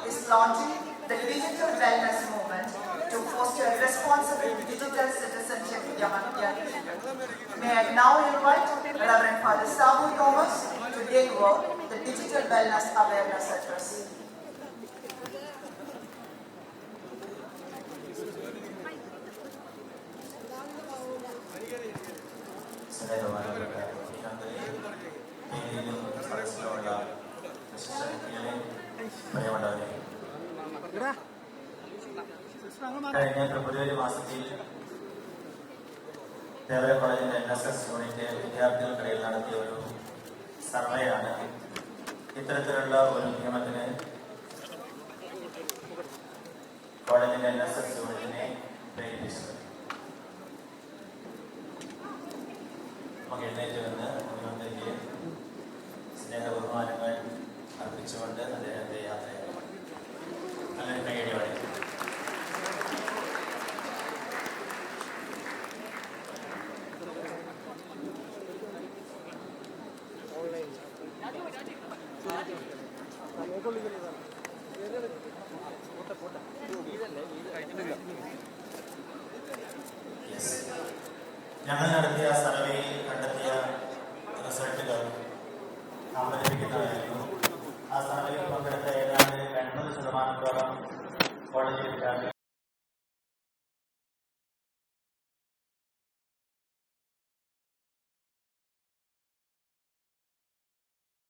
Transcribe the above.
is launching the digital wellness movement to foster responsible digital citizenship among young people. May I now invite Reverend Father Sabu Thomas to deliver the digital wellness awareness address. കഴിഞ്ഞ ഫെബ്രുവരി മാസത്തിൽ ദേവര കോളേജിന്റെ NSS unit വിദ്യാർത്ഥികൾക്കിടയിൽ നടത്തിയ ഒരു സർവേയാണ് ഇത്തരത്തിലുള്ള ഒരു നിയമത്തിന് കോളേജിന്റെ NSS യൂണിറ്റിനെ പ്രേരിപ്പിച്ചത്. നമുക്ക് എഴുന്നേറ്റ് വന്ന് മുഖ്യമന്ത്രിക്ക് സ്നേഹ ബഹുമാനങ്ങൾ അർപ്പിച്ചുകൊണ്ട് അദ്ദേഹത്തെ യാത്രയായി. അങ്ങനെ കൈയടിയോടെ ഞങ്ങൾ നടത്തിയ സർവേയിൽ കണ്ടെത്തിയ റിസൾട്ടുകൾ അവതരിപ്പിക്കുന്നതായിരുന്നു. ആ സർവേയിൽ പങ്കെടുത്ത ഏതാണ്ട് 80% കോളേജ് വിദ്യാർത്ഥികൾ